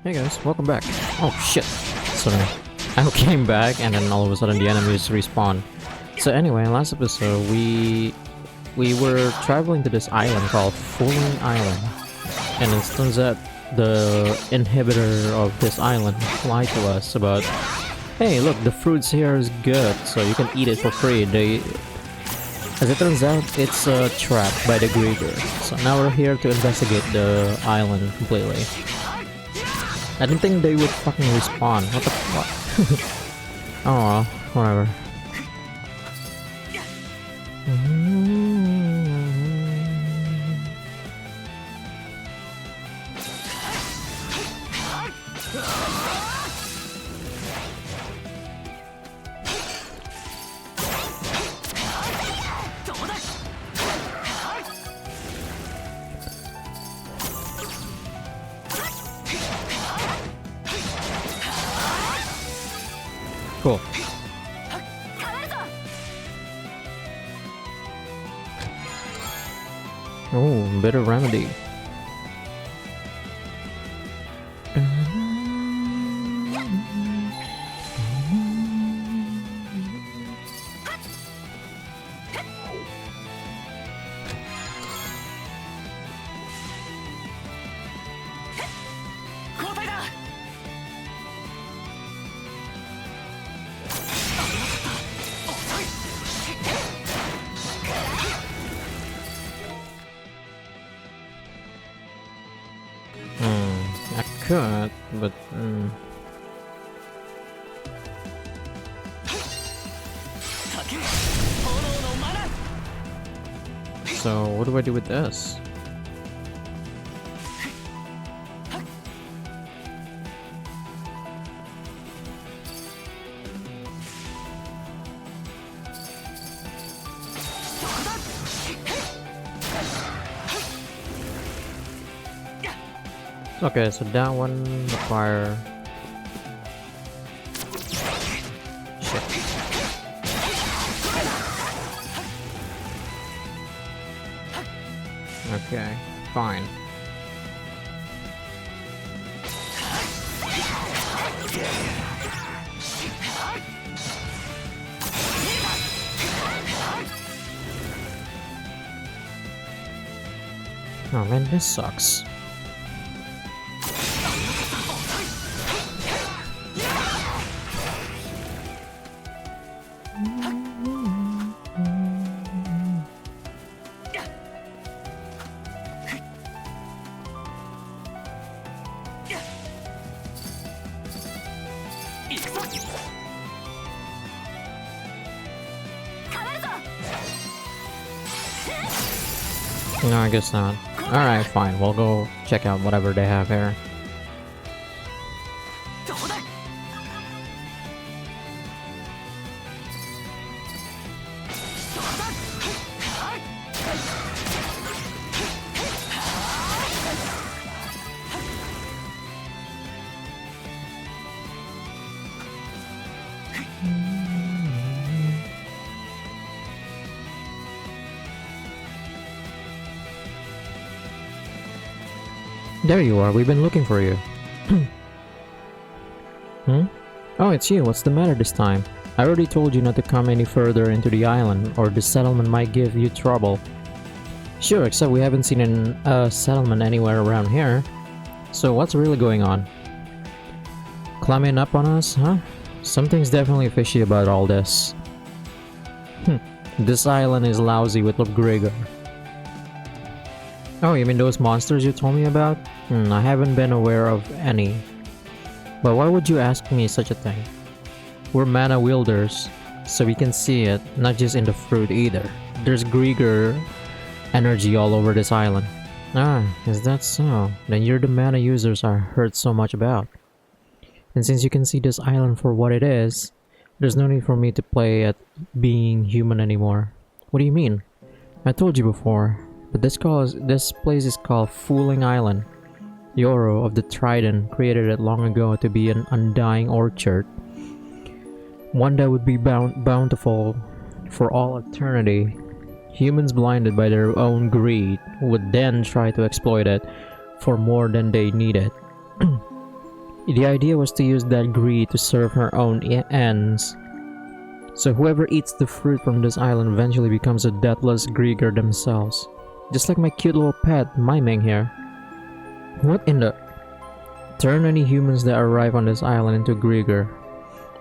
Hey guys, welcome back. Oh shit. Sorry. I came back and then all of a sudden the enemies respawn. So anyway, last episode we were traveling to this island called Fooling Island. And it turns out the inhibitor of this island lied to us about, hey look, the fruits here is good, so you can eat it for free. As it turns out, it's a trap by the Grieger. So now we're here to investigate the island completely. I didn't think they would fucking respawn. What the fuck? Oh well, whatever. Cool. Oh, bitter remedy. I could, but so what do I do with this? Okay, so that one require shit. Okay, fine. Oh man, this sucks. No, I guess not. Alright, fine. We'll go check out whatever they have here. There you are, we've been looking for you. Oh, it's you. What's the matter this time? I already told you not to come any further into the island, or the settlement might give you trouble. Sure, except we haven't seen a settlement anywhere around here. So what's really going on? Climbing up on us, huh? Something's definitely fishy about all this. This island is lousy with Gregor. Oh, you mean those monsters you told me about? I haven't been aware of any. But why would you ask me such a thing? We're mana wielders, so we can see it, not just in the fruit either. There's Grieger energy all over this island. Ah, is that so? Then you're the mana users I heard so much about. And since you can see this island for what it is, there's no need for me to play at being human anymore. What do you mean? I told you before. But this place is called Fooling Island. Yoro of the Trident created it long ago to be an undying orchard. One that would be bountiful for all eternity. Humans blinded by their own greed would then try to exploit it for more than they needed. The idea was to use that greed to serve her own ends. So whoever eats the fruit from this island eventually becomes a deathless Grieger themselves. Just like my cute little pet, Miming here. What in the... Turn any humans that arrive on this island into Grieger.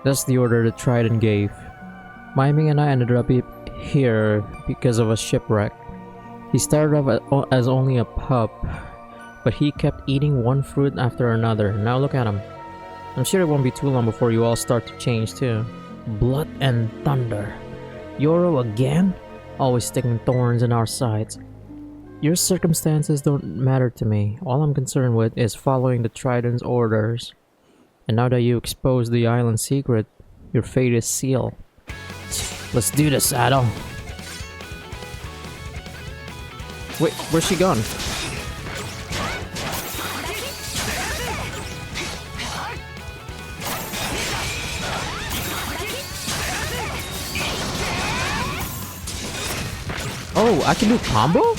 That's the order the Trident gave. Miming and I ended up here because of a shipwreck. He started off as only a pup, but he kept eating one fruit after another. Now look at him. I'm sure it won't be too long before you all start to change too. Blood and thunder. Yoro again? Always sticking thorns in our sides. Your circumstances don't matter to me. All I'm concerned with is following the Trident's orders. And now that you exposed the island secret, your fate is sealed. Let's do this, Adol. Wait, where's she gone? Oh, I can do combo?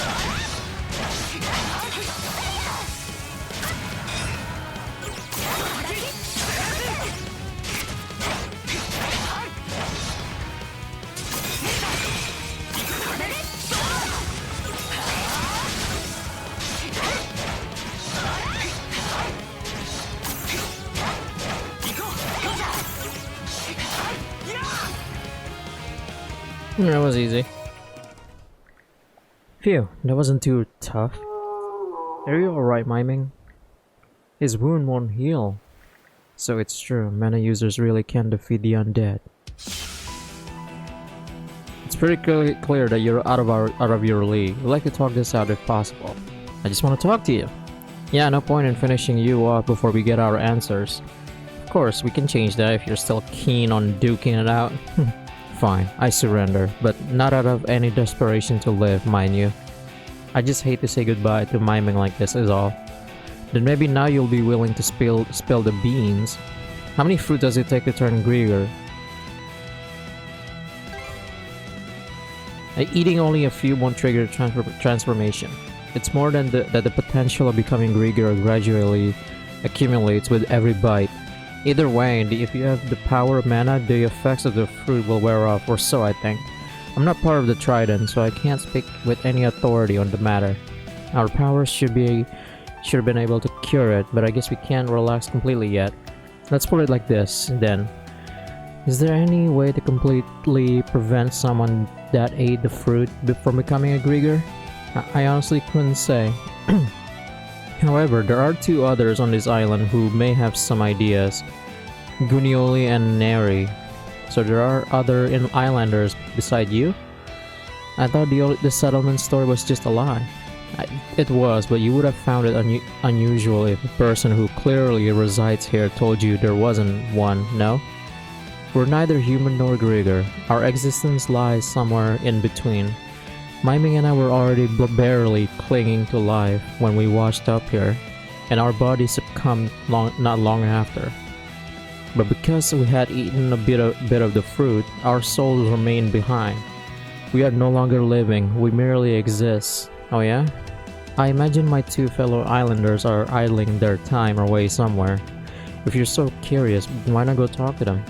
That was easy. Phew, that wasn't too tough. Are you alright, Miming? His wound won't heal. So it's true, mana users really can defeat the undead. It's pretty clear that you're out of your league. We'd like to talk this out if possible. I just want to talk to you. Yeah, no point in finishing you off before we get our answers. Of course, we can change that if you're still keen on duking it out. Fine, I surrender, but not out of any desperation to live, mind you. I just hate to say goodbye to Miming like this is all. Then maybe now you'll be willing to spill the beans. How many fruit does it take to turn Grieger? Eating only a few won't trigger transformation. It's more than that the potential of becoming Grieger gradually accumulates with every bite. Either way, if you have the power of mana, the effects of the fruit will wear off, or so I think. I'm not part of the Trident, so I can't speak with any authority on the matter. Our powers should have been able to cure it, but I guess we can't relax completely yet. Let's put it like this, then. Is there any way to completely prevent someone that ate the fruit from becoming a Grieger? I honestly couldn't say. However, there are two others on this island who may have some ideas. Gunioli and Neri. So there are other islanders beside you? I thought the settlement story was just a lie. It was, but you would have found it unusual if a person who clearly resides here told you there wasn't one, no? We're neither human nor Grieger. Our existence lies somewhere in between. Miming and I were already barely clinging to life when we washed up here, and our bodies succumbed not long after. But because we had eaten a bit of the fruit, our souls remained behind. We are no longer living, we merely exist. Oh yeah? I imagine my two fellow islanders are idling their time away somewhere. If you're so curious, why not go talk to them?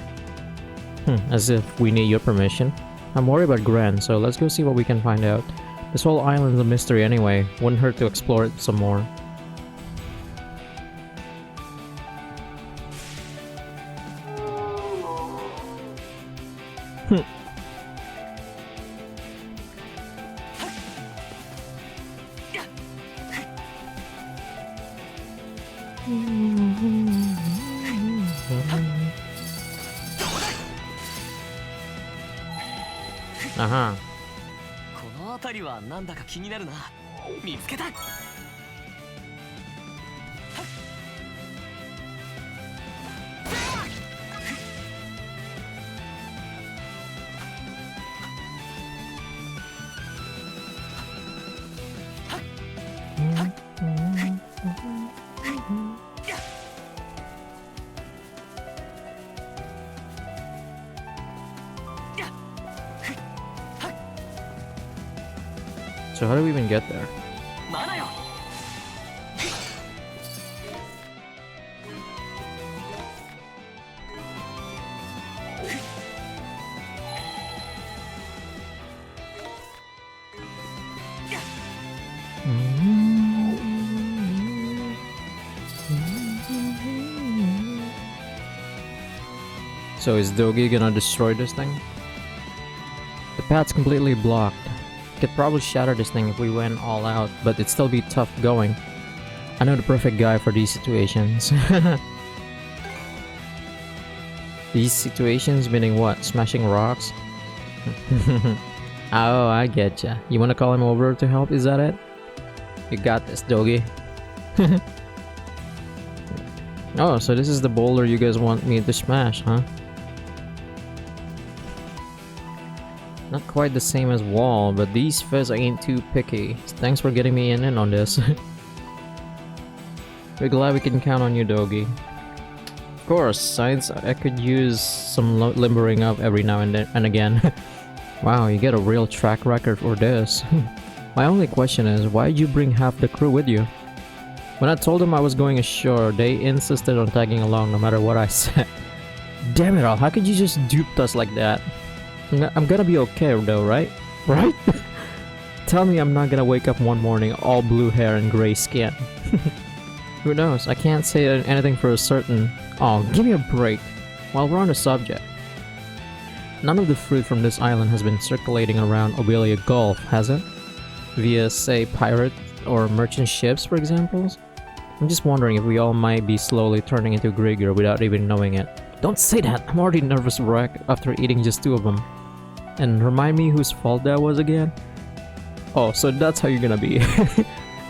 As if we need your permission. I'm worried about Gran, so let's go see what we can find out. This whole island's a mystery anyway, wouldn't hurt to explore it some more. Aha. この辺りはなんだか気になるな。見つけた。So how do we even get there? So is Dogi gonna destroy this thing? The path's completely blocked. Could probably shatter this thing if we went all out, but it'd still be tough going. I know the perfect guy for these situations. These situations meaning what? Smashing rocks? Oh, I getcha. You wanna call him over to help, is that it? You got this, Dogi. Oh, so this is the boulder you guys want me to smash, huh? Not quite the same as wall, but these fish ain't too picky. Thanks for getting me in on this. We're glad we can count on you, Dogi. Of course, science, I could use some limbering up every now and again. Wow, you get a real track record for this. My only question is, why did you bring half the crew with you? When I told them I was going ashore, they insisted on tagging along no matter what I said. Damn it all, how could you just dupe us like that? I'm gonna be okay though, right? Right? Tell me I'm not gonna wake up one morning all blue hair and gray skin. Who knows? I can't say anything for certain. Oh, give me a break. While we're on the subject, none of the fruit from this island has been circulating around Obelia Gulf, has it? Via, say, pirate or merchant ships, for example? I'm just wondering if we all might be slowly turning into Grigor without even knowing it. Don't say that! I'm already nervous wreck after eating just 2 of them. And remind me whose fault that was again? Oh, so that's how you're gonna be.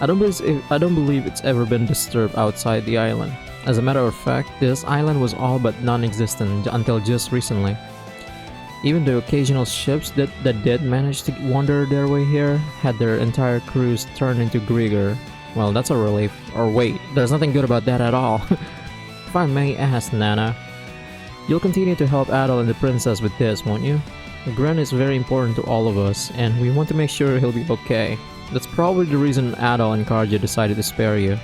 I don't believe it's ever been disturbed outside the island. As a matter of fact, this island was all but non-existent until just recently. Even the occasional ships that did manage to wander their way here had their entire crews turned into Grigor. Well, that's a relief. Or wait, there's nothing good about that at all. If I may ask, Nana, you'll continue to help Adol and the princess with this, won't you? Gren is very important to all of us, and we want to make sure he'll be okay. That's probably the reason Adol and Karja decided to spare you.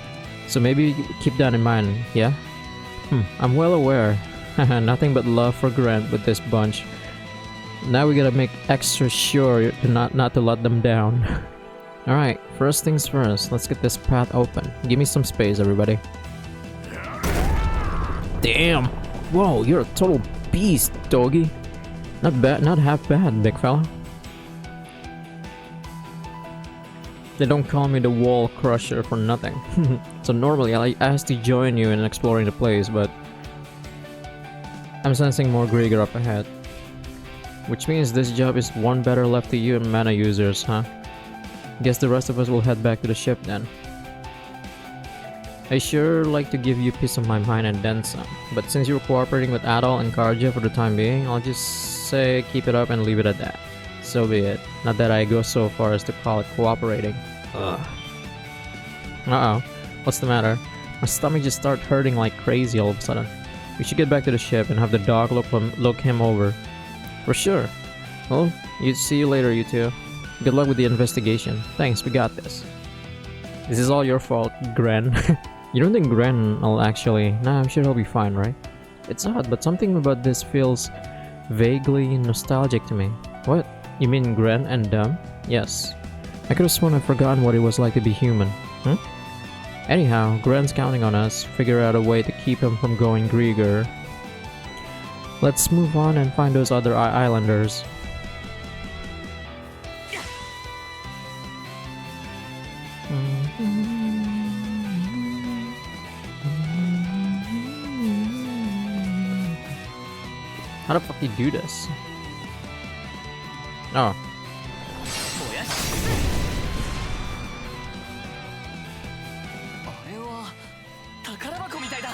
So maybe keep that in mind, yeah? I'm well aware. Nothing but love for Gren with this bunch. Now we gotta make extra sure to not to let them down. Alright, first things first, let's get this path open. Give me some space, everybody. Damn! Whoa, you're a total beast, Dogi. Not bad, not half bad, big fella. They don't call me the wall crusher for nothing. So normally I ask to join you in exploring the place, but I'm sensing more Grigor up ahead. Which means this job is one better left to you and mana users, huh? Guess the rest of us will head back to the ship then. I sure like to give you peace of my mind and then some, but since you're cooperating with Adol and Karja for the time being, I'll just say keep it up and leave it at that. So be it. Not that I go so far as to call it cooperating. Ugh. Uh-oh. What's the matter? My stomach just started hurting like crazy all of a sudden. We should get back to the ship and have the dog look him over. For sure. Well, see you later, you two. Good luck with the investigation. Thanks, we got this. This is all your fault, Gren. You don't think Gren will actually... Nah, I'm sure he'll be fine, right? It's odd, but something about this feels vaguely nostalgic to me. What? You mean Gren and Dumb? Yes. I could have sworn I'd forgotten what it was like to be human. Anyhow, Gren's counting on us. Figure out a way to keep him from going Grigor. Let's move on and find those other islanders. How the fuck do you do this? Oh. あれは宝箱みたいだ。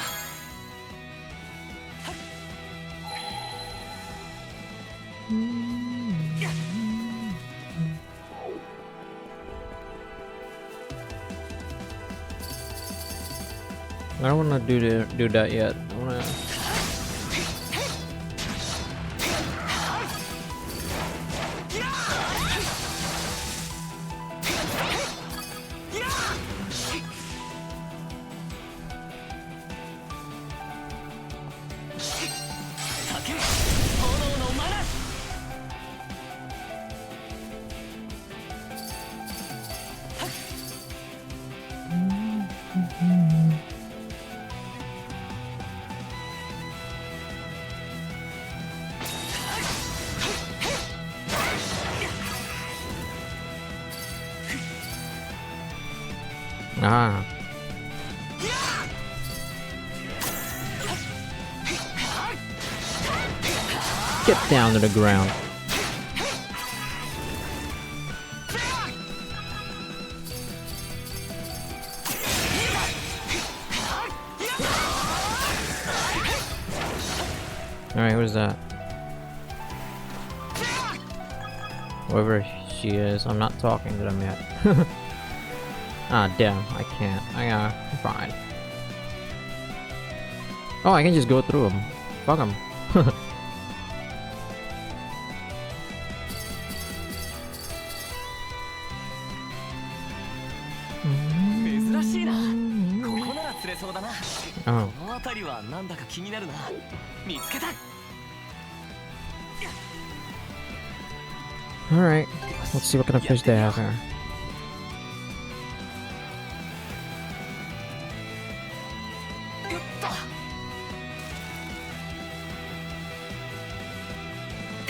I don't wanna do that yet. I wanna... Ah. Get down to the ground. Alright, who's that? Whoever she is, I'm not talking to them yet. Ah, damn, I can't. I'm fine. Oh, I can just go through them. Fuck them. 珍しいな。ここなら釣れそうだな。 Oh. この辺りはなんだか気になるな。見つけた。 Alright, let's see what kind of fish they have here. よっと。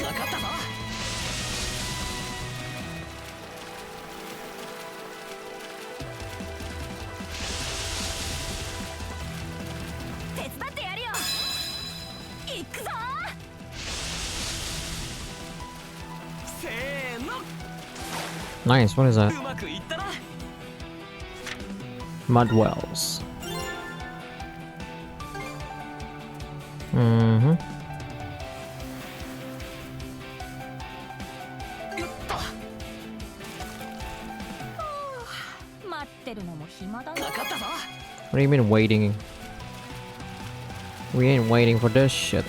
かかったぞ。 手伝ってやるよ。行くぞ。せーの。 Nice, what is that? うまくいったな。 Mud wells. Mm-hmm. よっと。 待ってるのも暇だな。かかったぞ。 What do you mean waiting? We ain't waiting for this shit. い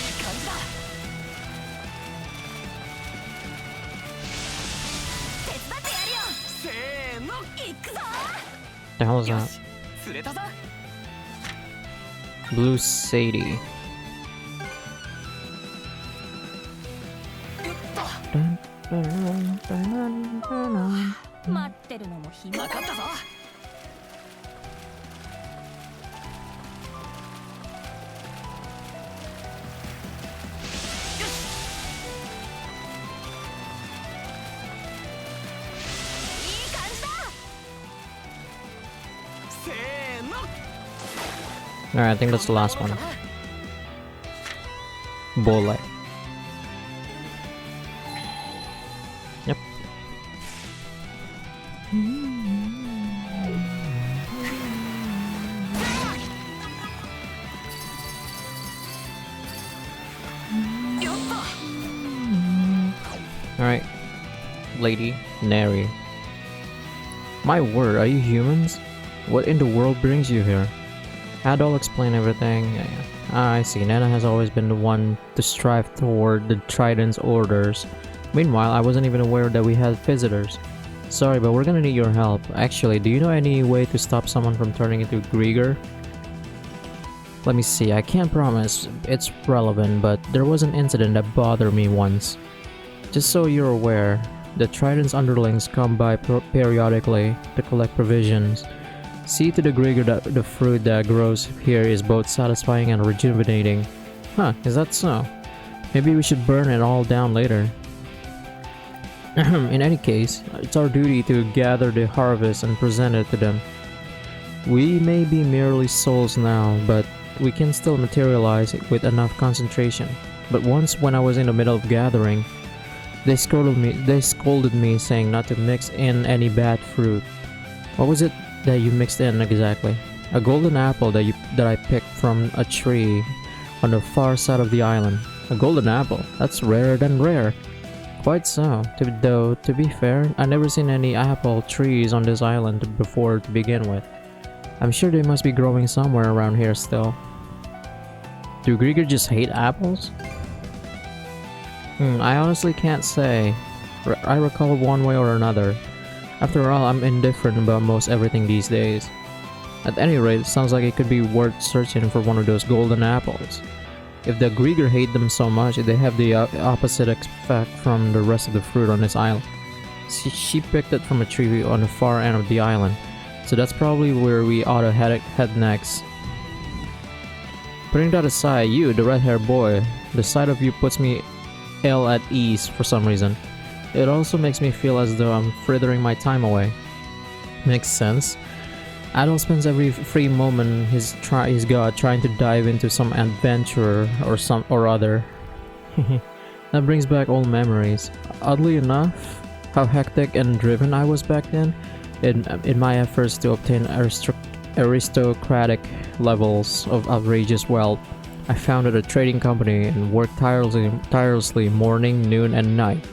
い感じだ。手伝ってやるよ。せーの。行くぞ。 The hell is よ that? し、釣れたぞ。 Blue Sadie. よっと。 待ってるのも暇だかかったぞ。いい感じだ。せーの。 Alright, I think that's the last one. Bullet. Yep. Alright. Lady Neri. My word, are you humans? What in the world brings you here? I'll explain everything. Yeah. Ah, I see. Nana has always been the one to strive toward the Trident's orders. Meanwhile, I wasn't even aware that we had visitors. Sorry, but we're gonna need your help. Actually, do you know any way to stop someone from turning into Grieger? Let me see. I can't promise it's relevant, but there was an incident that bothered me once. Just so you're aware, the Trident's underlings come by periodically to collect provisions. See to the Grieger that the fruit that grows here is both satisfying and rejuvenating. Huh, is that so? Maybe we should burn it all down later. In any case, it's our duty to gather the harvest and present it to them. We may be merely souls now, but we can still materialize it with enough concentration. But once when I was in the middle of gathering, they scolded me saying not to mix in any bad fruit. What was it that you mixed in exactly? A golden apple that I picked from a tree on the far side of the island. A golden apple? That's rarer than rare. Quite so. Though, to be fair, I've never seen any apple trees on this island before to begin with. I'm sure they must be growing somewhere around here still. Do Grieger just hate apples? I honestly can't say. I recall one way or another. After all, I'm indifferent about most everything these days. At any rate, it sounds like it could be worth searching for one of those golden apples. If the Grieger hate them so much, they have the opposite effect from the rest of the fruit on this island. She picked it from a tree on the far end of the island, so that's probably where we ought to head next. Putting that aside, you, the red-haired boy, the sight of you puts me ill at ease for some reason. It also makes me feel as though I'm frittering my time away. Makes sense. Adol spends every free moment he's got trying to dive into some adventure or other. That brings back old memories. Oddly enough, how hectic and driven I was back then in my efforts to obtain aristocratic levels of outrageous wealth. I founded a trading company and worked tirelessly morning, noon, and night.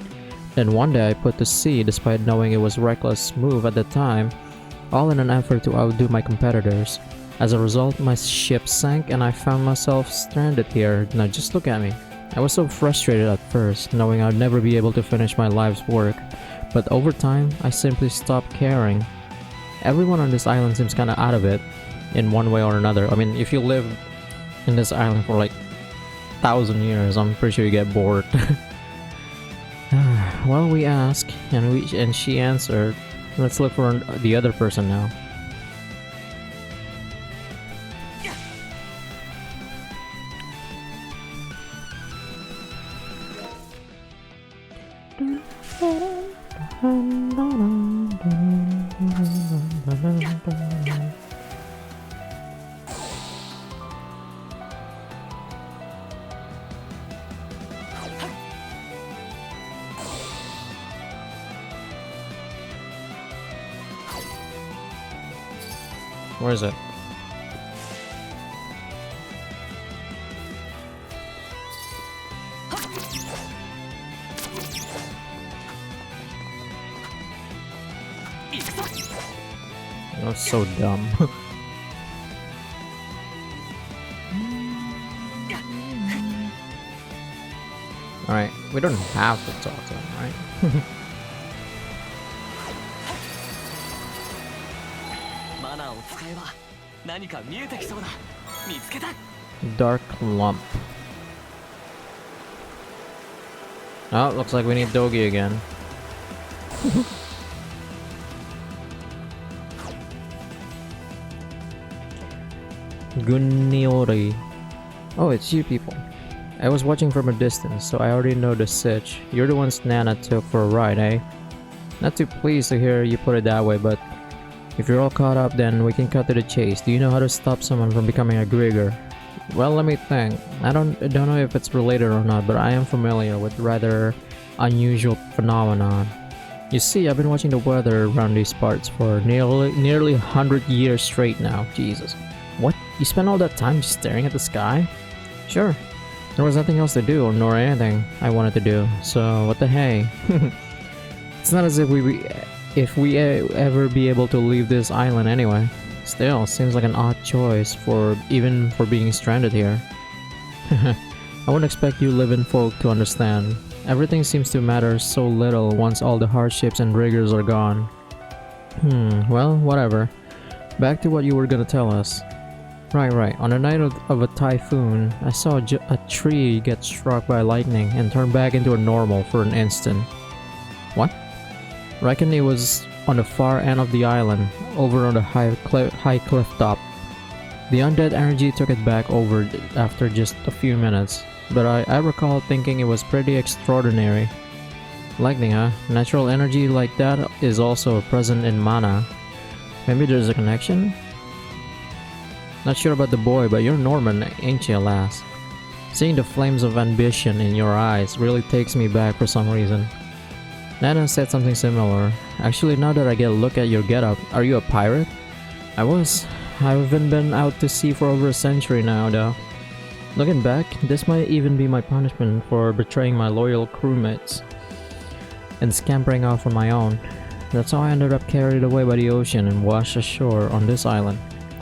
Then one day I put to sea despite knowing it was a reckless move at the time, all in an effort to outdo my competitors. As a result, my ship sank and I found myself stranded here. Now just look at me. I was so frustrated at first, knowing I'd never be able to finish my life's work, but over time, I simply stopped caring. Everyone on this island seems kinda out of it, in one way or another. I mean, if you live in this island for like 1,000 years, I'm pretty sure you get bored. Well, we asked, and she answered. Let's look for the other person now. Where is it? That's so dumb. Alright, we don't have to talk to him, right? マナーを使えば何か見えてきそうだ。見つけた。 Dark lump. Oh, looks like we need Dogi again. Guniori. Oh, it's you people. I was watching from a distance, so I already know the sitch. You're the ones Nana took for a ride, eh? Not too pleased to hear you put it that way, but if you're all caught up, then we can cut to the chase. Do you know how to stop someone from becoming a Grigger? Well, let me think. I don't know if it's related or not, but I am familiar with rather unusual phenomenon. You see, I've been watching the weather around these parts for nearly 100 years straight now. Jesus. What? You spent all that time just staring at the sky? Sure. There was nothing else to do, nor anything I wanted to do, so what the hey. It's not as if we ever be able to leave this island anyway. Still, seems like an odd choice even for being stranded here. I wouldn't expect you living folk to understand. Everything seems to matter so little once all the hardships and rigors are gone. Well, whatever. Back to what you were gonna tell us. Right. On the night of a typhoon, I saw a tree get struck by lightning and turn back into a normal for an instant. What? Reckon it was on the far end of the island, over on the high cliff top. The undead energy took it back over after just a few minutes, but I recall thinking it was pretty extraordinary. Lightning, huh? Natural energy like that is also present in mana. Maybe there's a connection? Not sure about the boy, but you're Norman, ain't you, lass? Seeing the flames of ambition in your eyes really takes me back for some reason. Nana said something similar. Actually, now that I get a look at your getup, are you a pirate? I haven't been out to sea for over a century now, though. Looking back, this might even be my punishment for betraying my loyal crewmates and scampering off on my own. That's how I ended up carried away by the ocean and washed ashore on this island.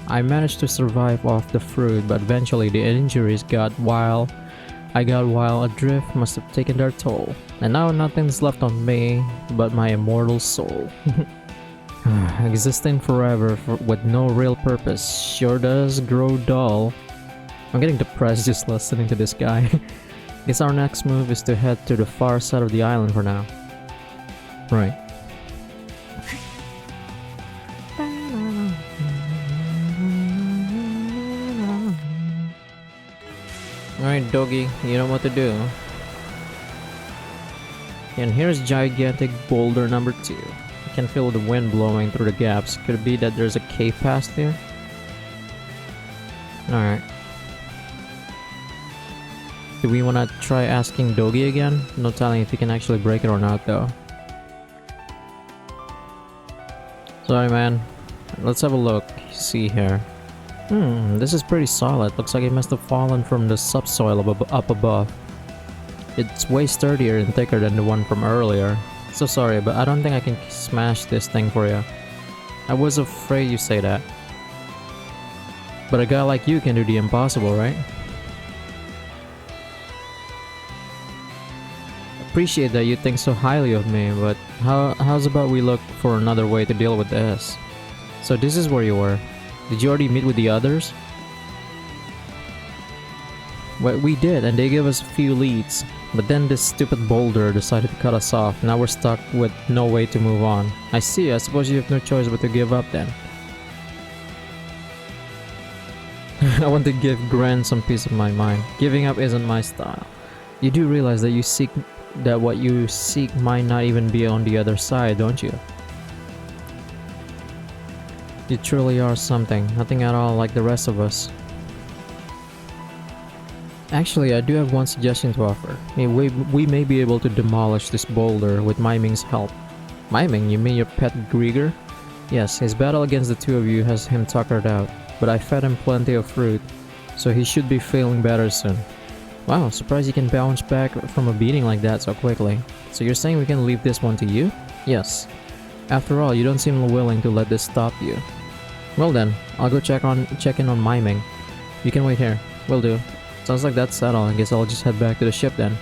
I managed to survive off the fruit, but eventually the injuries got while adrift must have taken their toll. And now nothing's left on me but my immortal soul. Existing forever with no real purpose sure does grow dull. I'm getting depressed just listening to this guy. Guess our next move is to head to the far side of the island for now. Right. Alright, doggy, you know what to do. And here's gigantic boulder number 2. I can feel the wind blowing through the gaps. Could it be that there's a cave past there? Alright. Do we want to try asking Dogi again? No telling if he can actually break it or not though. Sorry man. Let's have a look. See here. This is pretty solid. Looks like it must have fallen from the subsoil up above. It's way sturdier and thicker than the one from earlier. So sorry, but I don't think I can smash this thing for you. I was afraid you say that. But a guy like you can do the impossible, right? Appreciate that you think so highly of me, but how's about we look for another way to deal with this? So this is where you were. Did you already meet with the others? Well, we did, and they gave us a few leads. But then this stupid boulder decided to cut us off. Now we're stuck with no way to move on. I see. I suppose you have no choice but to give up then. I want to give Gren some peace of my mind. Giving up isn't my style. You do realize that what you seek might not even be on the other side, don't you? You truly are something. Nothing at all like the rest of us. Actually, I do have one suggestion to offer. We may be able to demolish this boulder with Miming's help. Miming? You mean your pet Grieger? Yes, his battle against the two of you has him tuckered out, but I fed him plenty of fruit, so he should be feeling better soon. Wow, surprised you can bounce back from a beating like that so quickly. So you're saying we can leave this one to you? Yes. After all, you don't seem willing to let this stop you. Well then, I'll go check in on Miming. You can wait here. Will do. Sounds like that's settled. I guess I'll just head back to the ship then.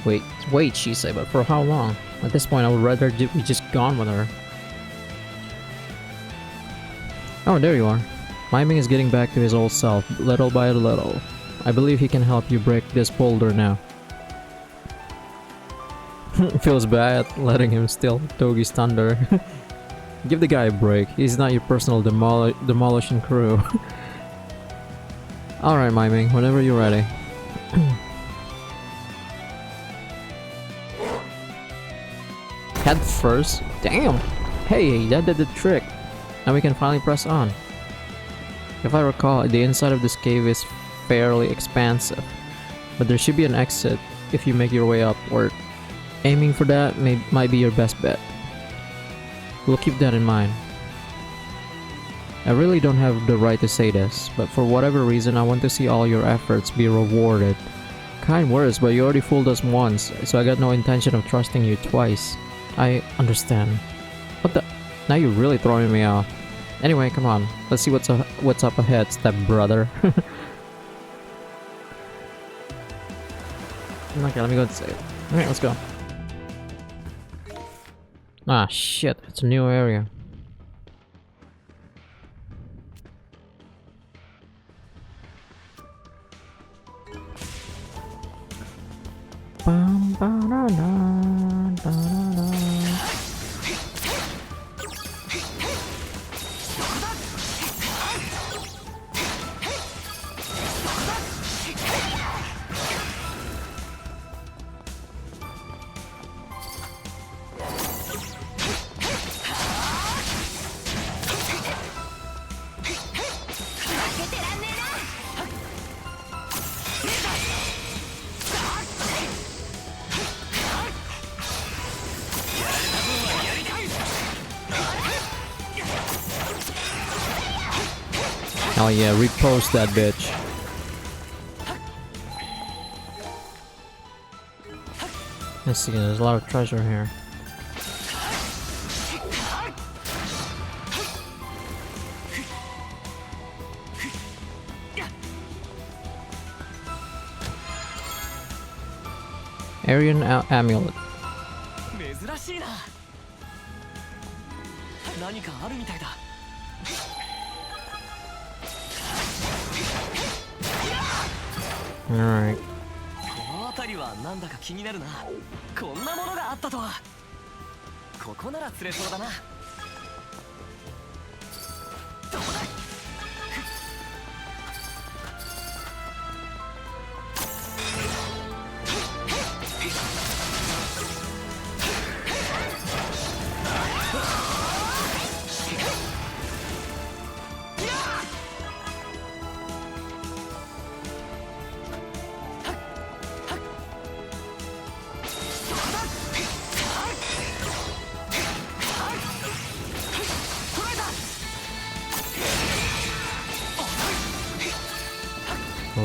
Wait, she said, but for how long? At this point, I would rather be just gone with her. Oh, there you are. Miming is getting back to his old self, little by little. I believe he can help you break this boulder now. Feels bad letting him steal Togi's thunder. Give the guy a break. He's not your personal demolition crew. Alright, Miming, whenever you're ready. Head first? Damn! Hey, that did the trick. Now we can finally press on. If I recall, the inside of this cave is fairly expansive, but there should be an exit if you make your way upward. Aiming for that might be your best bet. We'll keep that in mind. I really don't have the right to say this, but for whatever reason I want to see all your efforts be rewarded. Kind words, but you already fooled us once, so I got no intention of trusting you twice. I understand. What the? Now you're really throwing me off. Anyway, come on. Let's see what's up ahead, step brother. Okay, let me go and save. Alright, let's go. Ah, shit. It's a new area. Bum, ba, da, da, da, da, da. Oh yeah, repost that bitch. Let's see, there's a lot of treasure here. Aryan amulet. 珍しいな。何かあるみたいだ。 Alright. この辺りはなんだか気になるな。こんなものがあったとは。ここなら釣れそうだな。どうだ。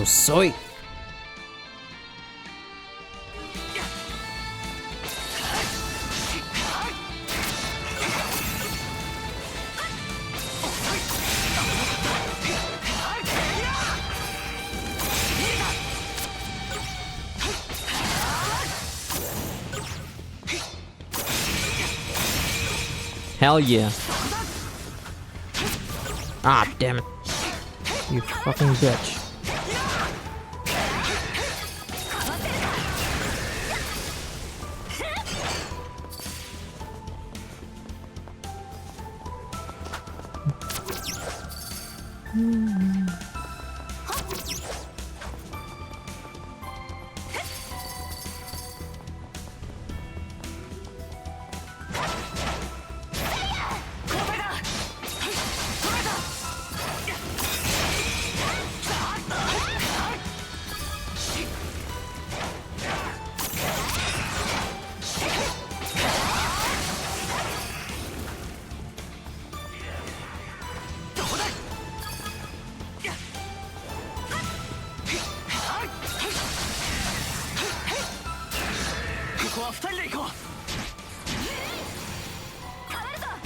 Oh, soy! Hell yeah. Ah, damn it. You fucking bitch.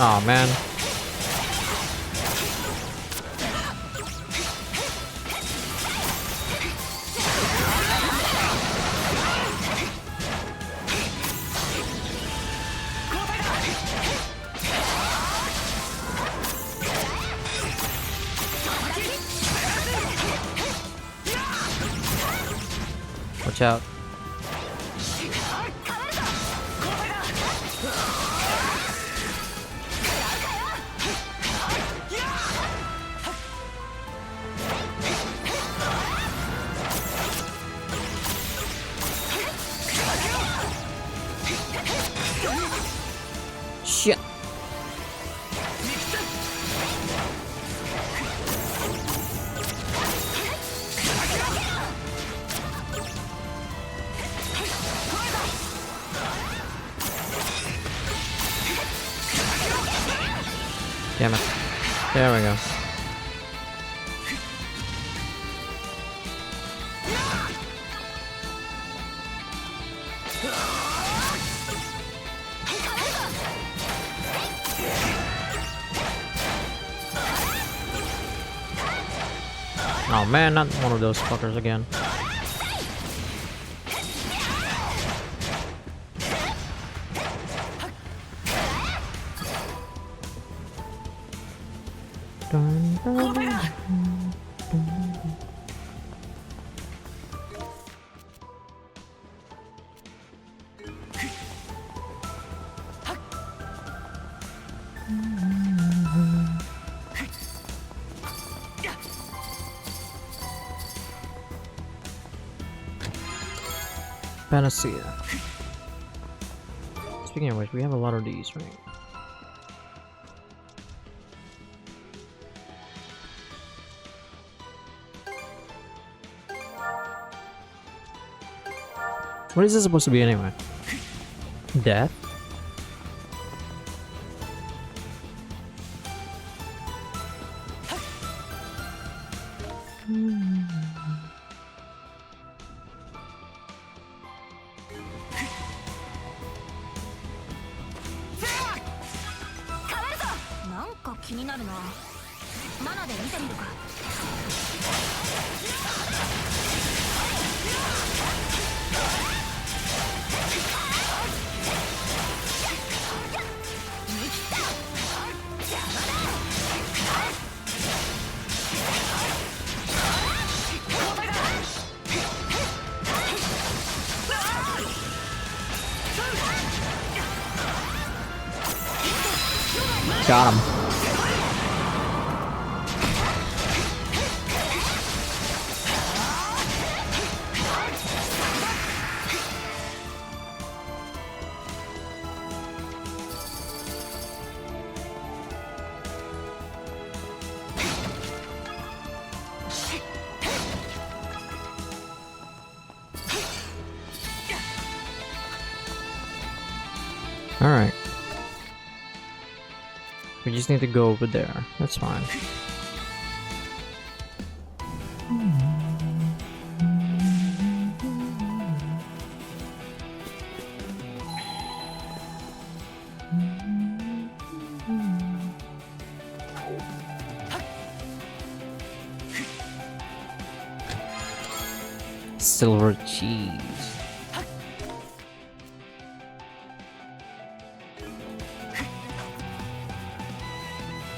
Oh man. Watch out. Shit. Damn it. There we go. Oh man, not one of those fuckers again. Dun, dun, dun. Panacea. Speaking of which, we have a lot of these, right? What is this supposed to be anyway? Death? Got him. All right. We just need to go over there. That's fine. silver cheese.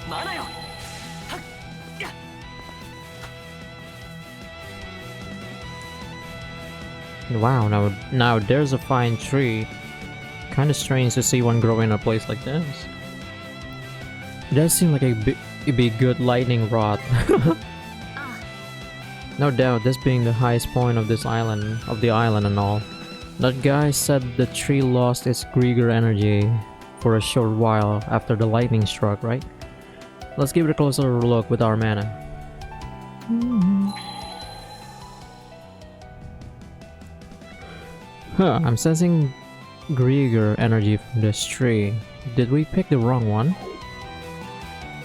Mana yo. Ya. Wow, now there's a fine tree. Kind of strange to see one grow in a place like this. It does seem like it'd be good lightning rod. No doubt, this being the highest point of this island, and all. That guy said the tree lost its Grieger energy for a short while after the lightning struck, right? Let's give it a closer look with our mana. Huh, I'm sensing Grieger energy from this tree. Did we pick the wrong one?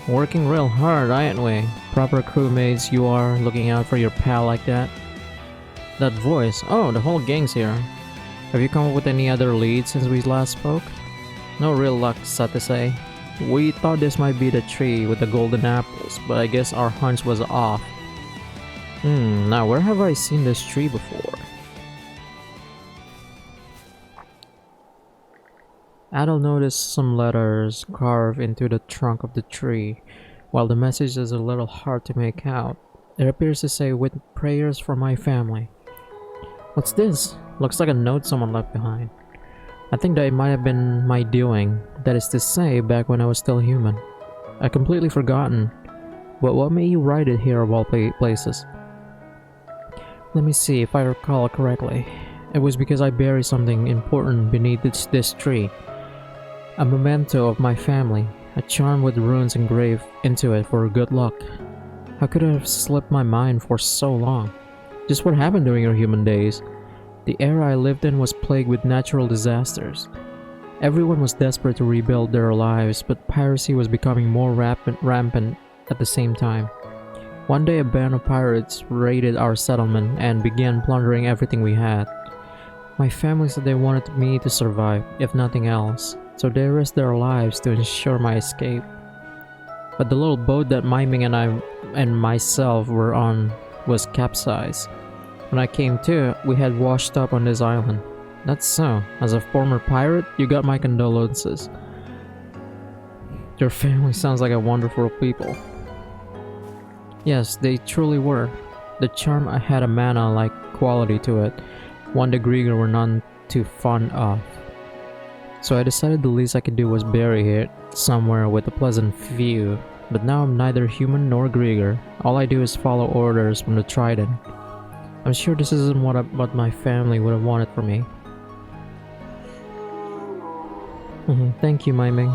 Working real hard, aren't we? Proper crewmates you are, looking out for your pal like that. That voice. Oh, the whole gang's here. Have you come up with any other leads since we last spoke? No real luck, sad to say. We thought this might be the tree with the golden apples, but I guess our hunch was off. Now where have I seen this tree before? Adel noticed some letters carved into the trunk of the tree. While the message is a little hard to make out, it appears to say, "With prayers for my family." What's this? Looks like a note someone left behind. I think that it might have been my doing, that is to say, back when I was still human. I completely forgotten. But what made you write it here of all places? Let me see if I recall correctly. It was because I buried something important beneath this tree. A memento of my family, a charm with runes engraved into it for good luck. How could it have slipped my mind for so long? Just what happened during your human days? The era I lived in was plagued with natural disasters. Everyone was desperate to rebuild their lives, but piracy was becoming more rampant at the same time. One day a band of pirates raided our settlement and began plundering everything we had. My family said they wanted me to survive, if nothing else, so they risked their lives to ensure my escape. But the little boat that Miming and myself were on was capsized. When I came to, we had washed up on this island. That's so. As a former pirate, you got my condolences. Your family sounds like a wonderful people. Yes, they truly were. The charm had a mana-like quality to it, one the Grieger were none too fond of. So I decided the least I could do was bury it somewhere with a pleasant view. But now I'm neither human nor Grieger. All I do is follow orders from the Trident. I'm sure this isn't what my family would have wanted for me. Thank you, Miming.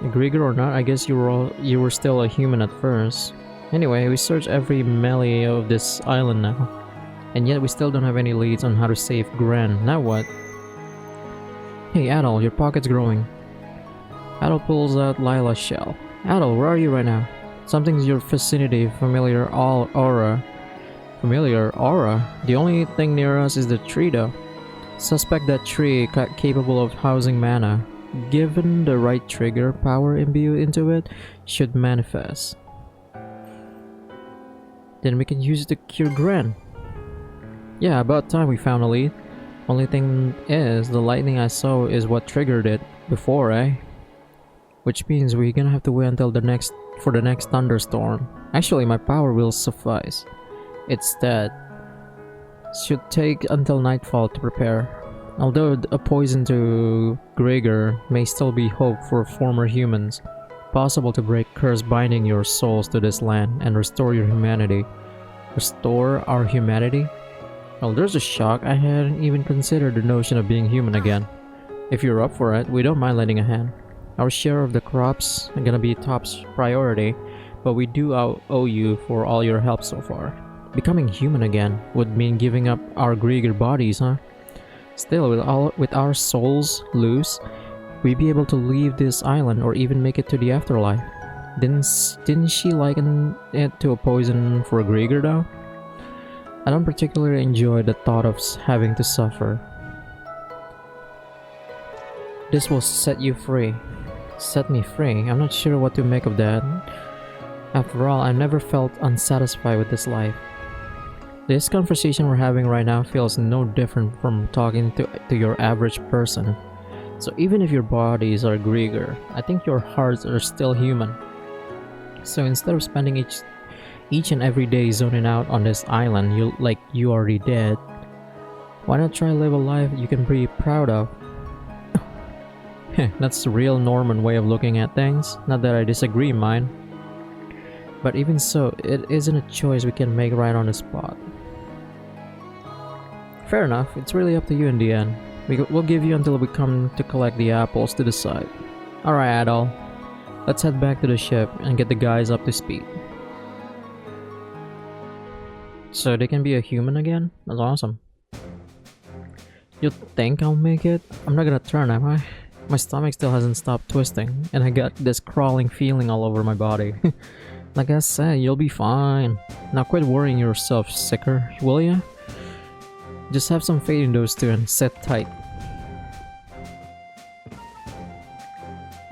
Grieger or not, I guess you were still a human at first. Anyway, we searched every melee of this island now, and yet we still don't have any leads on how to save Gran. Now what? Hey Adel, your pocket's growing. Adel pulls out Lila's shell. Adel, where are you right now? Something's your vicinity, familiar aura. Familiar aura? The only thing near us is the tree though. Suspect that tree capable of housing mana, given the right trigger power imbued into it, should manifest. Then we can use it to cure Gran. Yeah, about time we found a lead. Only thing is, the lightning I saw is what triggered it before, eh? Which means we're gonna have to wait until the next thunderstorm. Actually, my power will suffice. It's dead. Should take until nightfall to prepare. Although a poison to Grieger may still be hope for former humans, possible to break curse binding your souls to this land and restore your humanity. Restore our humanity? Well, there's a shock. I hadn't even considered the notion of being human again. If you're up for it, we don't mind lending a hand. Our share of the crops are gonna be top priority, but we do owe you for all your help so far. Becoming human again would mean giving up our Grieger bodies, huh? Still, with our souls loose, we'd be able to leave this island or even make it to the afterlife. Didn't she liken it to a poison for a Grieger though? I don't particularly enjoy the thought of having to suffer. This will set you free. Set me free? I'm not sure what to make of that. After all, I never felt unsatisfied with this life. This conversation we're having right now feels no different from talking to your average person. So even if your bodies are Grieger, I think your hearts are still human. So instead of spending each and every day zoning out on this island you already did, why not try live a life you can be proud of? That's the real Norman way of looking at things. Not that I disagree, mine. But even so, it isn't a choice we can make right on the spot. Fair enough, it's really up to you in the end. We'll give you until we come to collect the apples to decide. Alright, Adol. Let's head back to the ship and get the guys up to speed. So they can be a human again? That's awesome. You think I'll make it? I'm not gonna turn, am I? My stomach still hasn't stopped twisting, and I got this crawling feeling all over my body. Like I said, you'll be fine. Now quit worrying yourself, sicker, will ya? Just have some faith in those two and sit tight.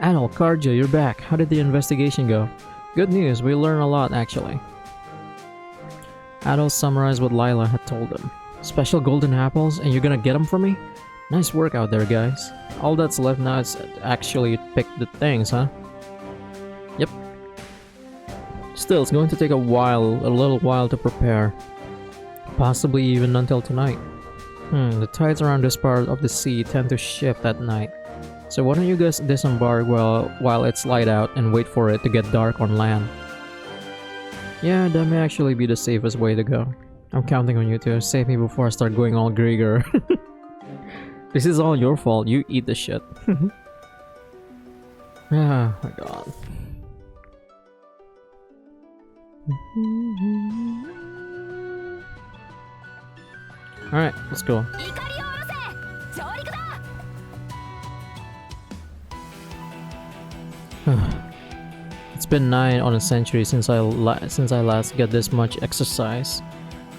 Adol, Karja, you're back. How did the investigation go? Good news, we learned a lot actually. Adol summarized what Lila had told him. Special golden apples, and you're gonna get them for me? Nice work out there, guys. All that's left now is to actually pick the things, huh? Yep. Still, it's going to take a little while to prepare. Possibly even until tonight. The tides around this part of the sea tend to shift at night. So why don't you guys disembark while it's light out and wait for it to get dark on land? Yeah, that may actually be the safest way to go. I'm counting on you to save me before I start going all Grieger. This is all your fault, you eat the shit. Oh my god. Alright, let's go. It's been nigh on a century since I last got this much exercise.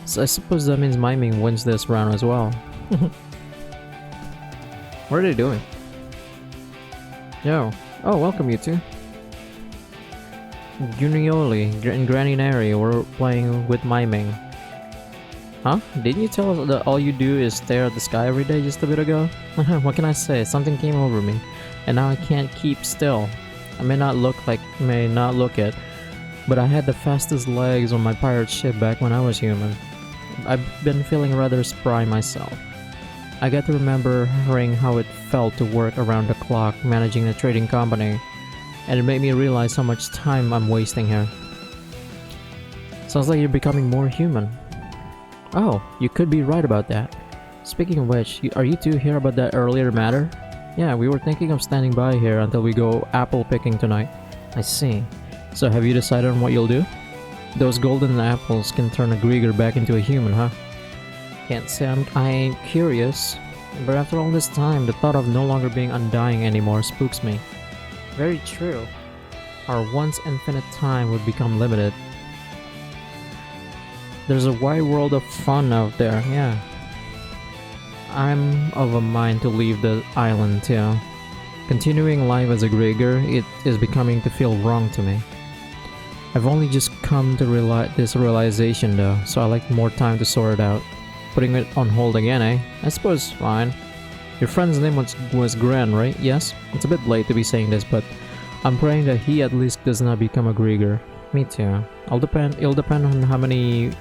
So I suppose that means miming wins this round as well. What are they doing? Yo. Oh, welcome you two. Junioli and Granny Neri were playing with miming. Huh? Didn't you tell us that all you do is stare at the sky every day just a bit ago? What can I say? Something came over me, and now I can't keep still. I may not look it, but I had the fastest legs on my pirate ship back when I was human. I've been feeling rather spry myself. I get to remembering how it felt to work around the clock managing the trading company, and it made me realize how much time I'm wasting here. Sounds like you're becoming more human. Oh, you could be right about that. Speaking of which, are you two here about that earlier matter? Yeah, we were thinking of standing by here until we go apple picking tonight. I see. So have you decided on what you'll do? Those golden apples can turn a Grieger back into a human, huh? Can't say I ain't curious, but after all this time, the thought of no longer being undying anymore spooks me. Very true. Our once infinite time would become limited. There's a wide world of fun out there, yeah. I'm of a mind to leave the island too. Continuing life as a Grieger, it is becoming to feel wrong to me. I've only just come to this realization though, so I like more time to sort it out. Putting it on hold again, eh? I suppose fine. Your friend's name was Gren, right? Yes? It's a bit late to be saying this, but I'm praying that he at least does not become a Grieger. Me too. It'll depend on how many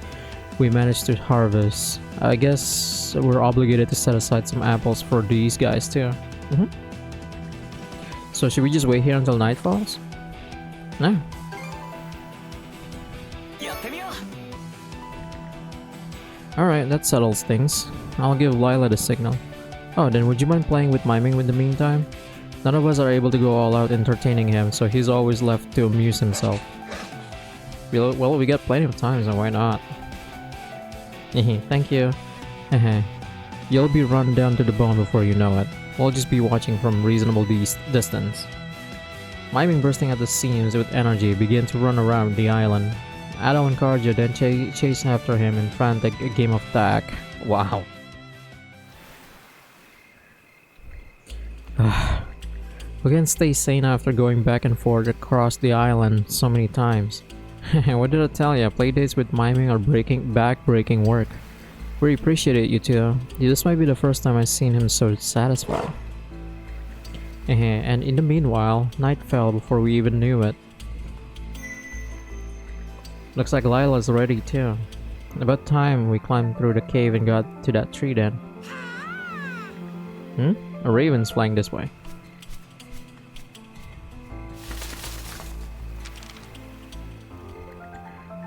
we manage to harvest. I guess we're obligated to set aside some apples for these guys too. So should we just wait here until night falls? No. Alright, that settles things. I'll give Lila the signal. Oh, then would you mind playing with miming in the meantime? None of us are able to go all out entertaining him, so he's always left to amuse himself. Well, we got plenty of time, so why not? Thank you. You'll be run down to the bone before you know it. We'll just be watching from reasonable distance. Miming bursting at the seams with energy began to run around the island. Adol and Karja then chased after him in frantic game of tag. Wow. We can't stay sane after going back and forth across the island so many times. What did I tell ya? Playdates with miming are back-breaking work. We appreciate it, you two. This might be the first time I've seen him so satisfied. And in the meanwhile, night fell before we even knew it. Looks like Lila's ready too. About time we climbed through the cave and got to that tree then. A raven's flying this way.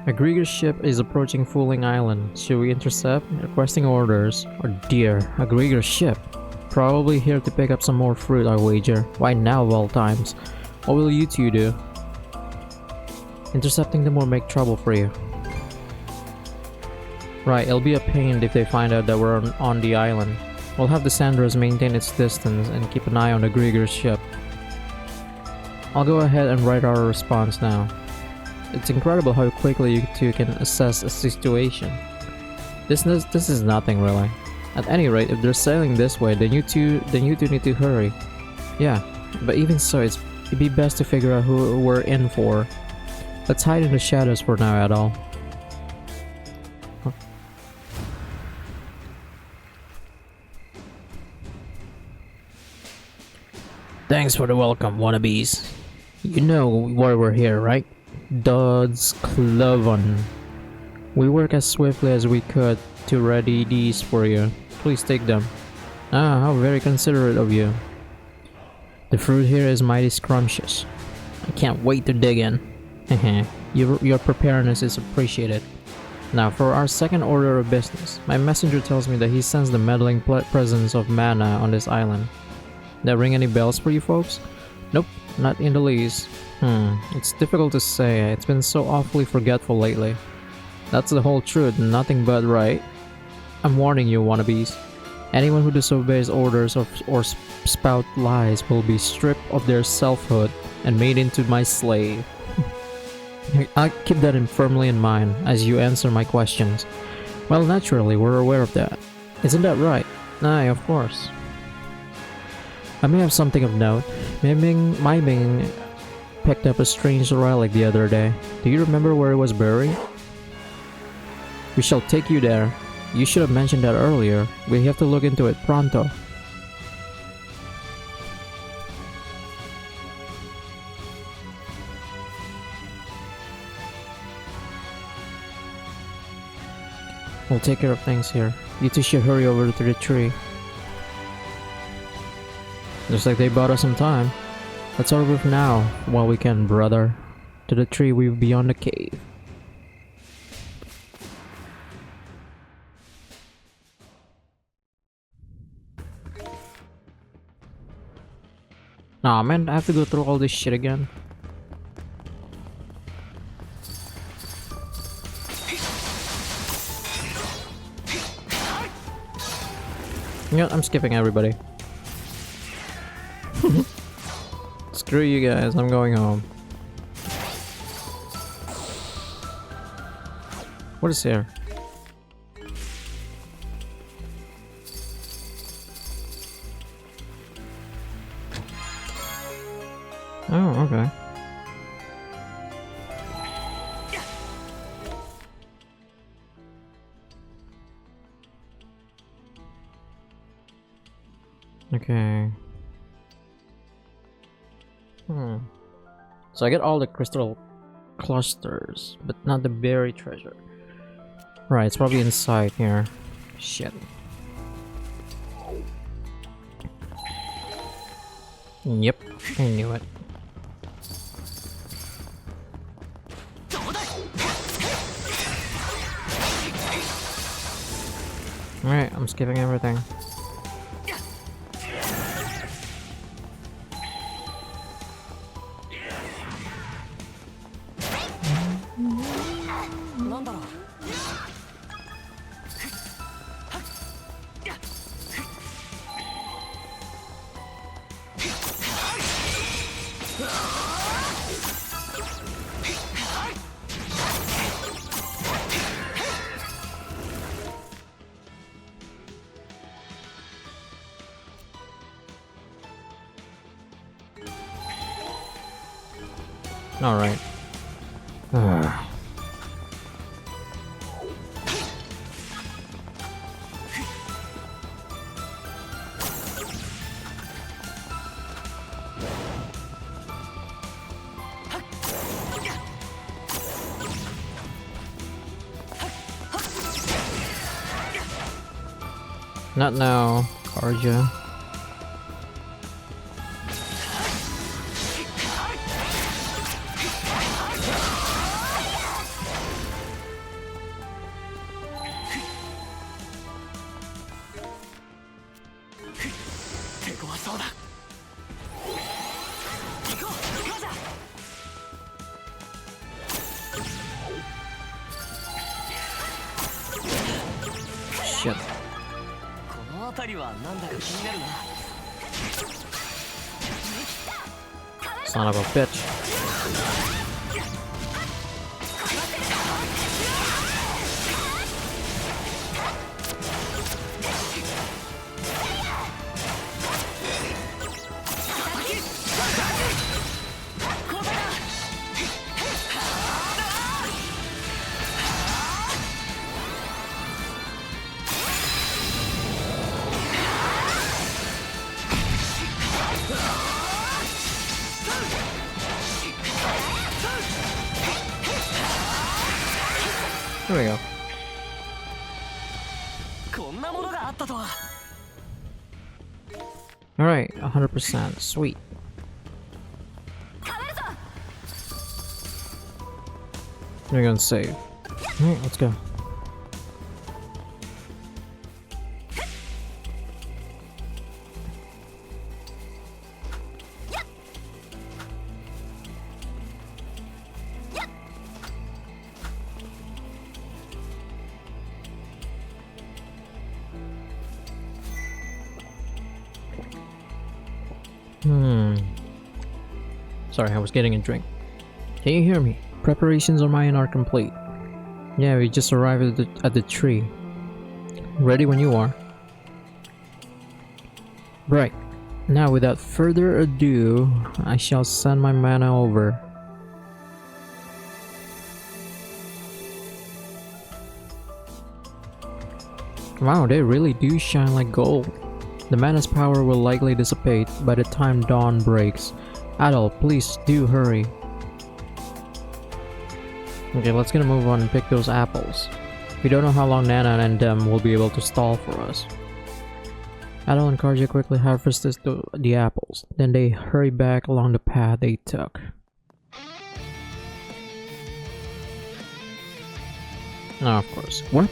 A Grieger ship is approaching Fooling Island. Should we intercept? Requesting orders. Oh dear, a Grieger ship. Probably here to pick up some more fruit, I wager. Why now of all times? What will you two do? Intercepting them will make trouble for you. Right, it'll be a pain if they find out that we're on the island. We'll have the Sandros maintain its distance and keep an eye on the Grieger ship. I'll go ahead and write our response now. It's incredible how quickly you two can assess a situation. This is nothing really. At any rate, if they're sailing this way, then you two need to hurry. Yeah, but even so, it'd be best to figure out who we're in for. Let's hide in the shadows for now, at all. Huh. Thanks for the welcome, wannabes. You know why we're here, right? Dodds Cloven. We work as swiftly as we could to ready these for you. Please take them. Ah, how very considerate of you. The fruit here is mighty scrumptious. I can't wait to dig in. Your preparedness is appreciated. Now, for our second order of business, my messenger tells me that he sensed the meddling presence of mana on this island. That ring any bells for you folks? Nope, not in the least. It's difficult to say. It's been so awfully forgetful lately. That's the whole truth, nothing but right. I'm warning you, wannabes. Anyone who disobeys orders or spout lies will be stripped of their selfhood and made into my slave. I'll keep that firmly in mind as you answer my questions. Well, naturally, we're aware of that. Isn't that right? Aye, of course. I may have something of note. Miming picked up a strange relic the other day. Do you remember where it was buried? We shall take you there. You should have mentioned that earlier. We have to look into it pronto. We'll take care of things here. You two should hurry over to the tree. Looks like they bought us some time. Let's over now while we can, brother. To the tree beyond the cave. Nah, man, I have to go through all this shit again. Yeah, I'm skipping everybody. Screw you guys, I'm going home. What is here? Oh, okay. Okay. So I get all the crystal clusters, but not the berry treasure. Right, it's probably inside here. Shit. Yep, I knew it. Alright, I'm skipping everything. Alright. Not now, Karja. Shit. この辺りはなんだか気になるな。 Son of a bitch. There we go. こんなものがあったとは。 Alright, 100%. Sweet. We're gonna save. Alright, let's go. Sorry, I was getting a drink. Can you hear me? Preparations on my end are complete. Yeah, we just arrived at the tree. Ready when you are. Right. Now, without further ado, I shall send my mana over. Wow, they really do shine like gold. The mana's power will likely dissipate by the time dawn breaks. Adult, please do hurry. Okay, let's gonna move on and pick those apples. We don't know how long Nana and them will be able to stall for us. Adult and Karja quickly harvested the apples. Then they hurry back along the path they took. Oh, of course. What?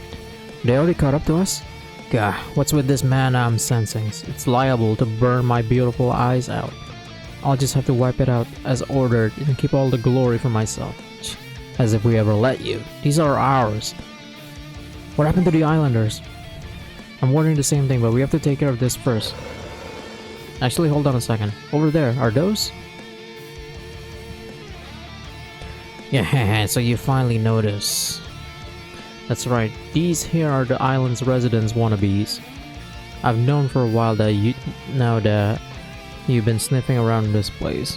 They already caught up to us? Gah, what's with this mana I'm sensing? It's liable to burn my beautiful eyes out. I'll just have to wipe it out as ordered and keep all the glory for myself. As if we ever let you. These are ours. What happened to the islanders? I'm wondering the same thing, but we have to take care of this first. Actually, hold on a second. Over there, are those? Yeah, so you finally notice. That's right, these here are the island's residents wannabes. I've known for a while that you've been sniffing around this place.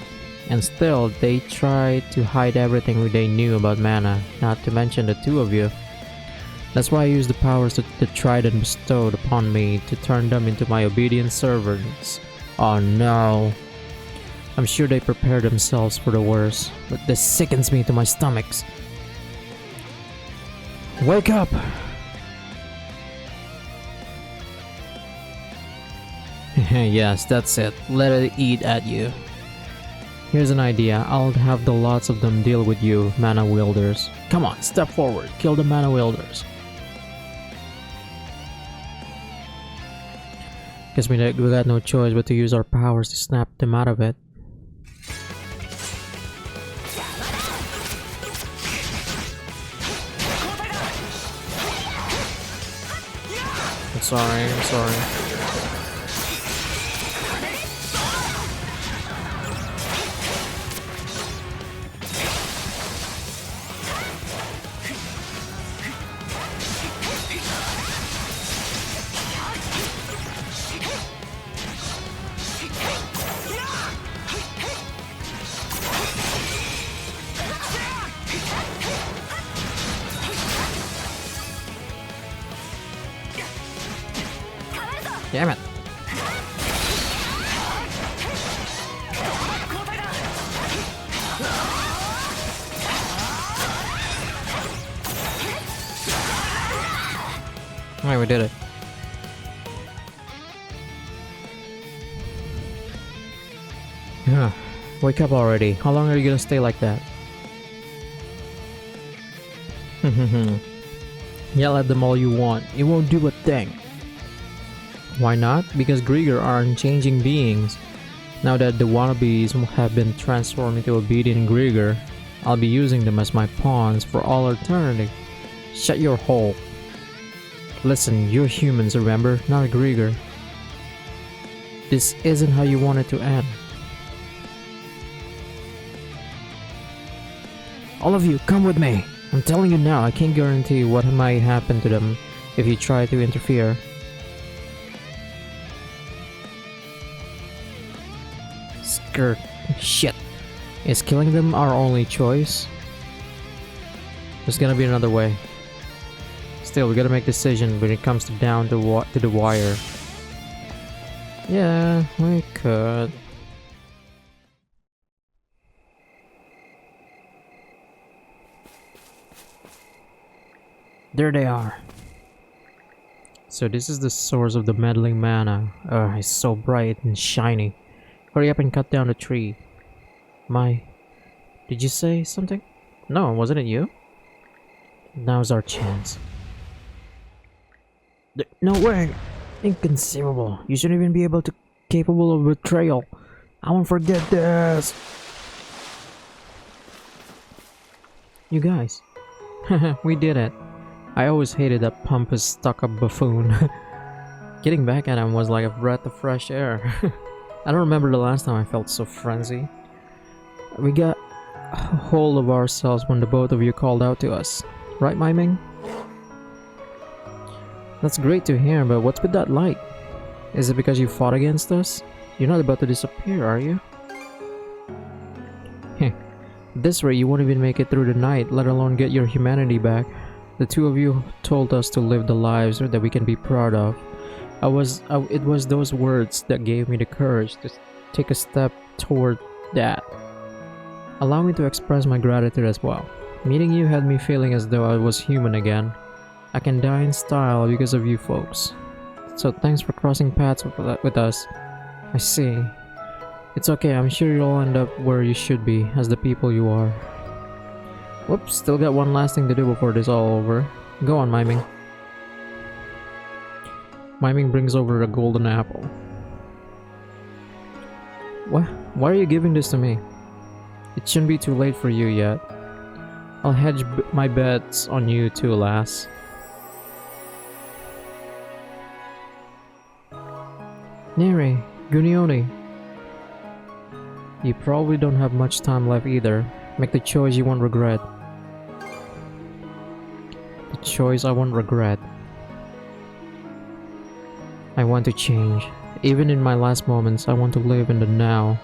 And still, they try to hide everything they knew about mana, not to mention the two of you. That's why I used the powers that the Trident bestowed upon me to turn them into my obedient servants. Oh no. I'm sure they prepared themselves for the worst, but this sickens me to my stomachs. Wake up! Yes, that's it. Let it eat at you. Here's an idea. I'll have the lots of them deal with you, mana wielders. Come on, step forward. Kill the mana wielders. Guess we got no choice but to use our powers to snap them out of it. I'm sorry. Damn it. Alright, we did it. Wake up already. How long are you gonna stay like that? Yell at them all you want. It won't do a thing. Why not? Because Grieger are unchanging beings. Now that the wannabes have been transformed into obedient Grieger, I'll be using them as my pawns for all eternity. Shut your hole. Listen, you're humans, remember? Not a Grieger. This isn't how you want it to end. All of you, come with me. I'm telling you now, I can't guarantee what might happen to them if you try to interfere. Skirt. Shit. Is killing them our only choice? There's gonna be another way. Still, we gotta make a decision when it comes to down to the wire. Yeah, we could. There they are. So this is the source of the meddling mana. It's so bright and shiny. Hurry up and cut down the tree. Did you say something? No, wasn't it you? Now's our chance. No way! Inconceivable. You shouldn't even be capable of betrayal. I won't forget this. You guys. We did it. I always hated that pompous stuck-up buffoon. Getting back at him was like a breath of fresh air. I don't remember the last time I felt so frenzied. We got a hold of ourselves when the both of you called out to us. Right, Miming? That's great to hear, but what's with that light? Is it because you fought against us? You're not about to disappear, are you? Heh. This rate, you won't even make it through the night, let alone get your humanity back. The two of you told us to live the lives that we can be proud of. It was those words that gave me the courage to take a step toward that. Allow me to express my gratitude as well. Meeting you had me feeling as though I was human again. I can die in style because of you folks. So thanks for crossing paths with us. I see. It's okay, I'm sure you'll end up where you should be, as the people you are. Whoops, still got one last thing to do before this all over. Go on, Miming. Miming brings over a golden apple. What? Why are you giving this to me? It shouldn't be too late for you yet. I'll hedge my bets on you too, lass. Neri, Gunioni. You probably don't have much time left either. Make the choice you won't regret. The choice I won't regret. I want to change. Even in my last moments, I want to live in the now.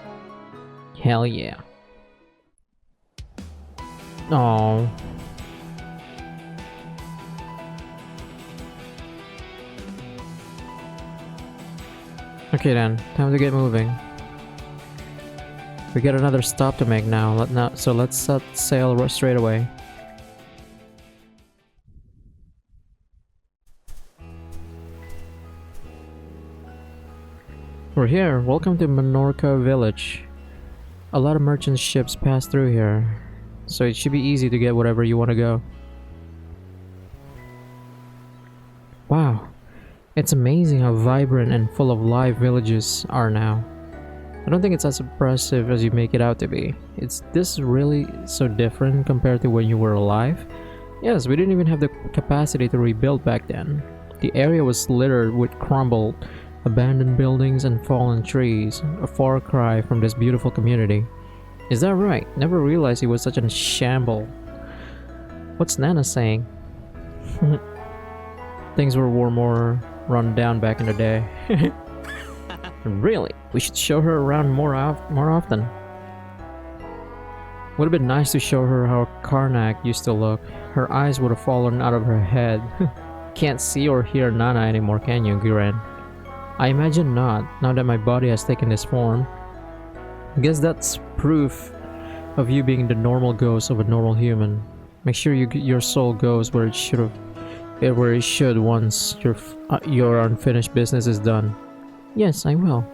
Hell yeah. Oh. Okay then, time to get moving. We got another stop to make now, so let's set sail straight away. We're here. Welcome to Menorca Village. A lot of merchant ships pass through here, so it should be easy to get whatever you want to go. Wow, it's amazing how vibrant and full of life villages are now. I don't think it's as impressive as you make it out to be. Is this really so different compared to when you were alive? Yes, we didn't even have the capacity to rebuild back then. The area was littered with crumbled, abandoned buildings and fallen trees, a far cry from this beautiful community. Is that right? Never realized it was such a shamble. What's Nana saying? Things were more run down back in the day. Really? We should show her around more often. Would have been nice to show her how Karnak used to look. Her eyes would have fallen out of her head. Can't see or hear Nana anymore, can you, Guren? I imagine not, now that my body has taken this form. I guess that's proof of you being the normal ghost of a normal human. Make sure your soul goes where it should once your unfinished business is done. Yes, I will.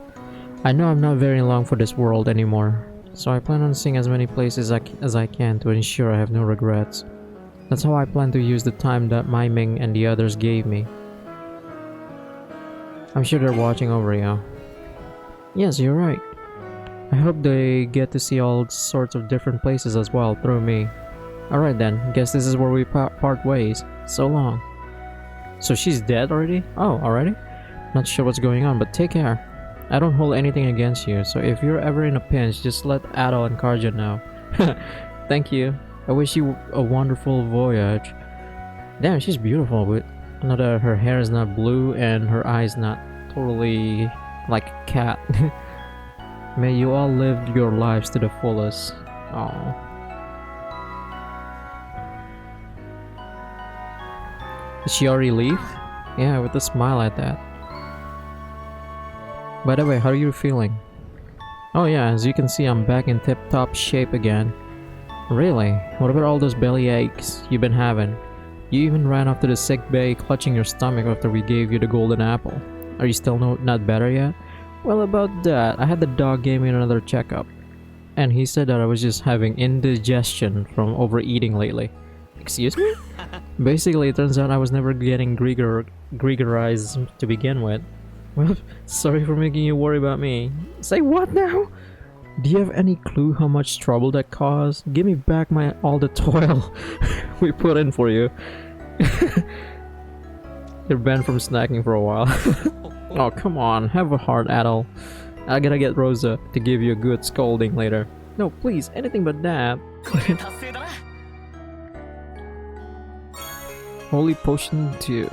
I know I'm not very long for this world anymore, so I plan on seeing as many places as I can to ensure I have no regrets. That's how I plan to use the time that Mai Ming and the others gave me. I'm sure they're watching over you. Yes, you're right. I hope they get to see all sorts of different places as well through me. Alright then, guess this is where we part ways. So long. So she's dead already? Oh, already? Not sure what's going on, but take care. I don't hold anything against you, so if you're ever in a pinch, just let Ado and Karja know. Thank you. I wish you a wonderful voyage. Damn, she's beautiful, but not that her hair is not blue and her eyes not totally like a cat. May you all live your lives to the fullest. Oh. Did she already leave? Yeah, with a smile at that. By the way, how are you feeling? Oh yeah, as you can see, I'm back in tip-top shape again. Really? What about all those belly aches you've been having? You even ran off to the sick bay clutching your stomach after we gave you the golden apple. Are you still not better yet? Well, about that, I had the dog give me another checkup. And he said that I was just having indigestion from overeating lately. Excuse me? Basically, it turns out I was never getting Griegerized to begin with. Well, sorry for making you worry about me. Say what now? Do you have any clue how much trouble that caused? Give me back all the toil we put in for you. You're banned from snacking for a while. Oh, come on, have a heart, Adel. I gotta get Rosa to give you a good scolding later. No, please, anything but that. Holy Potion 2.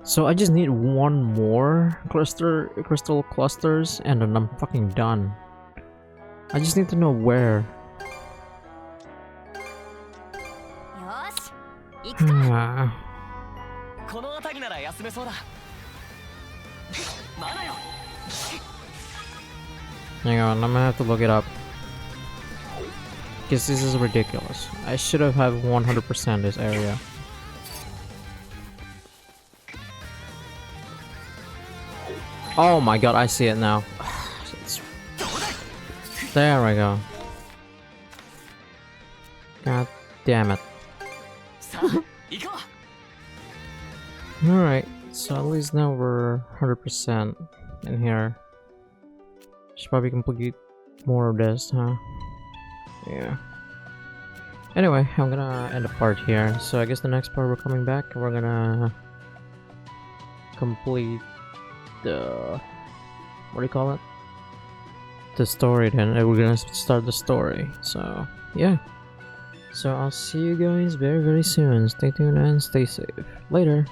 So I just need one more crystal clusters and then I'm fucking done. I just need to know where. Hang on, I'm gonna have to look it up. Because this is ridiculous. I should have 100% this area. Oh my god, I see it now. There we go. God damn it. Alright, so at least now we're 100% in here. Should probably complete more of this, huh? Yeah. Anyway, I'm gonna end the part here. So I guess the next part we're coming back, we're gonna complete the, what do you call it? The story then. We're gonna start the story. So yeah. So I'll see you guys very soon. Stay tuned and stay safe. Later.